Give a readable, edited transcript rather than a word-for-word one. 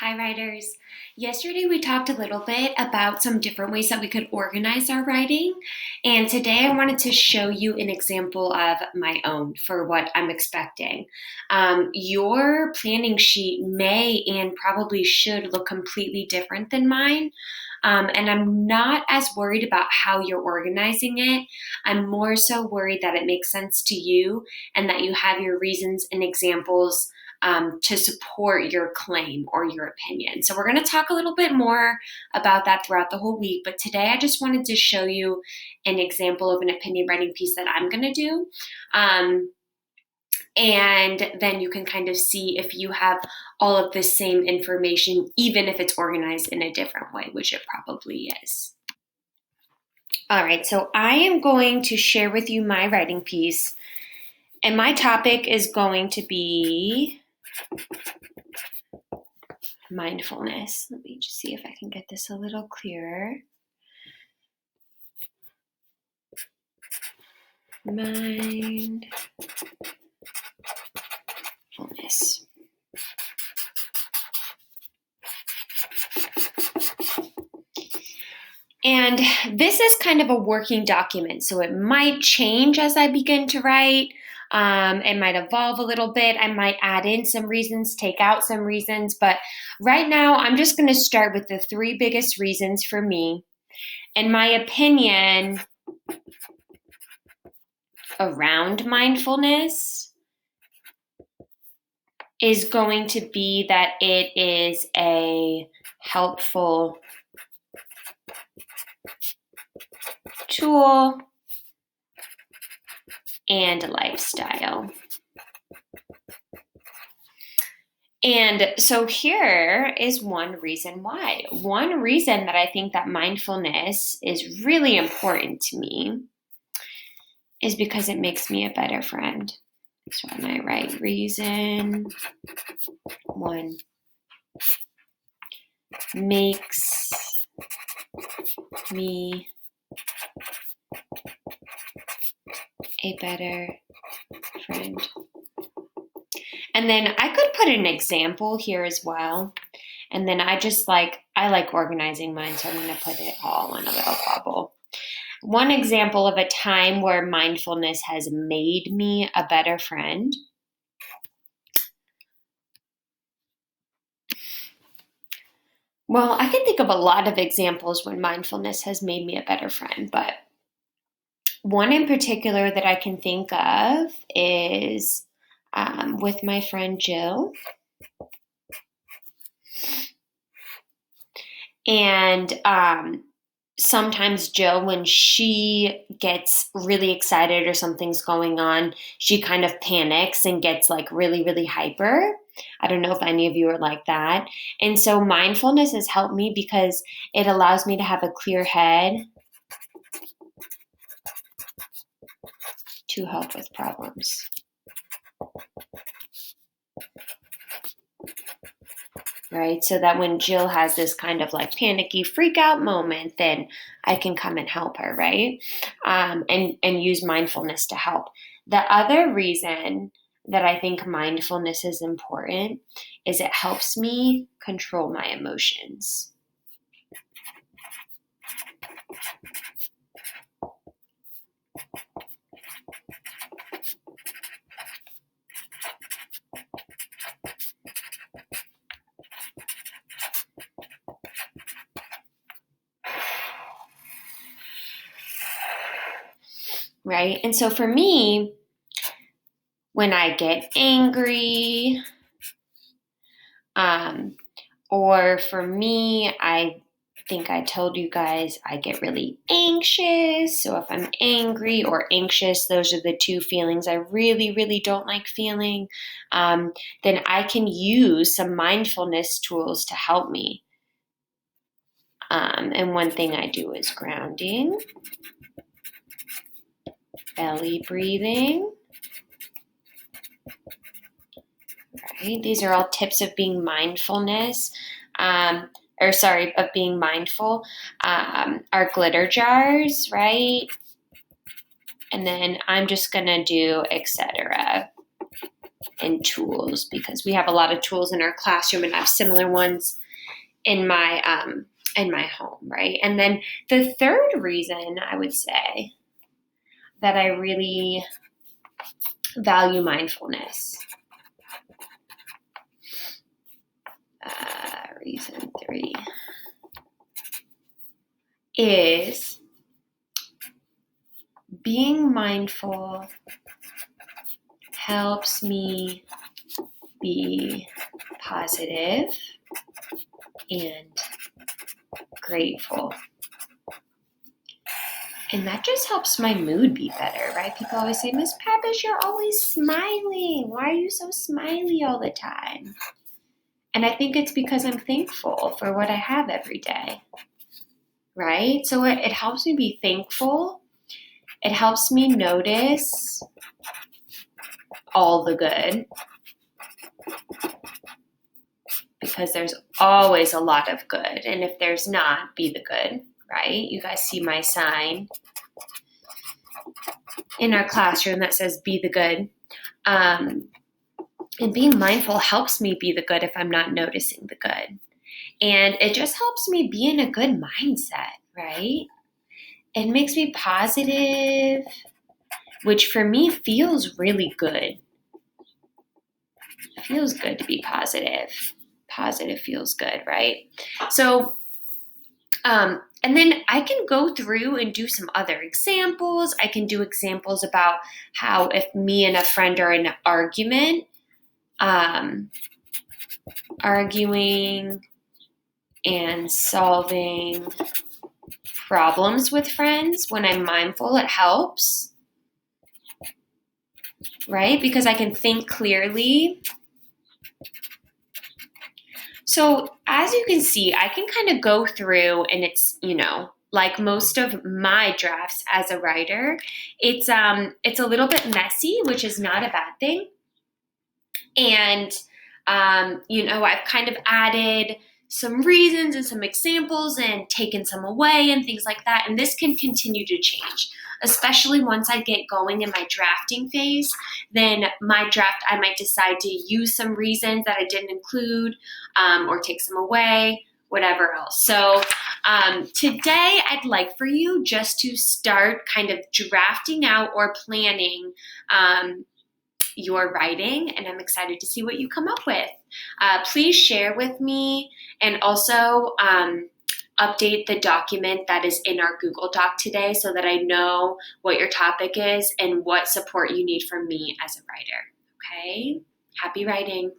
Hi, writers. Yesterday we talked a little bit about some different ways that we could organize our writing, and today I wanted to show you an example of my own for what I'm expecting. Your planning sheet may and probably should look completely different than mine, and I'm not as worried about how you're organizing it. I'm more so worried that it makes sense to you and that you have your reasons and examples to support your claim or your opinion. So, we're going to talk a little bit more about that throughout the whole week. But today, I just wanted to show you an example of an opinion writing piece that I'm going to do. And then you can kind of see if you have all of the same information, even if it's organized in a different way, which it probably is. All right, so I am going to share with you my writing piece, and my topic is going to be mindfulness. Let me just see if I can get this a little clearer. Mindfulness. And this is kind of a working document, so it might change as I begin to write. It might evolve a little bit. I might add in some reasons, take out some reasons, but right now I'm just going to start with the three biggest reasons for me. And my opinion around mindfulness is going to be that it is a helpful tool and lifestyle. And so here is one reason why. One reason that I think that mindfulness is really important to me is because it makes me a better friend. So I might write reason one makes me a better friend. And then I could put an example here as well. And then I like organizing mine, so I'm going to put it all in a little bubble. One example of a time where mindfulness has made me a better friend. Well, I can think of a lot of examples when mindfulness has made me a better friend, but one in particular that I can think of is with my friend Jill. And sometimes Jill, when she gets really excited or something's going on, she kind of panics and gets like really, really hyper. I don't know if any of you are like that. And so mindfulness has helped me because it allows me to have a clear head to help with problems. Right? So that when Jill has this kind of like panicky freak out moment, then I can come and help her, right? And use mindfulness to help. The other reason that I think mindfulness is important is it helps me control my emotions. Right? And so for me, when I get angry, or for me, I think I told you guys I get really anxious. So if I'm angry or anxious, those are the two feelings I really, really don't like feeling. Then I can use some mindfulness tools to help me. And one thing I do is grounding, belly breathing. Right? These are all tips of being mindfulness. Of being mindful. Our glitter jars, right? And then I'm just gonna do etc. and tools, because we have a lot of tools in our classroom and I have similar ones in my home, right? And then the third reason I would say that I really value mindfulness, reason 3, is being mindful helps me be positive and grateful. And that just helps my mood be better, right? People always say, Miss Pappas, you're always smiling. Why are you so smiley all the time? And I think it's because I'm thankful for what I have every day, right? So it helps me be thankful. It helps me notice all the good, because there's always a lot of good. And if there's not, be the good, right? You guys see my sign in our classroom that says be the good. And being mindful helps me be the good if I'm not noticing the good. And it just helps me be in a good mindset, right? It makes me positive, which for me feels really good. It feels good to be positive. Positive feels good, right? So, and then I can go through and do some other examples. I can do examples about how if me and a friend are in an argument, arguing and solving problems with friends, when I'm mindful, it helps, right? Because I can think clearly. So as you can see, I can kind of go through, and it's, like most of my drafts as a writer, it's a little bit messy, which is not a bad thing. And, I've kind of added some reasons and some examples and taken some away and things like that. And this can continue to change, especially once I get going in my drafting phase. Then my draft, I might decide to use some reasons that I didn't include, or take some away, whatever else. So today I'd like for you just to start kind of drafting out or planning your writing, and I'm excited to see what you come up with. Please share with me, and also update the document that is in our Google Doc today so that I know what your topic is and what support you need from me as a writer. Okay? Happy writing.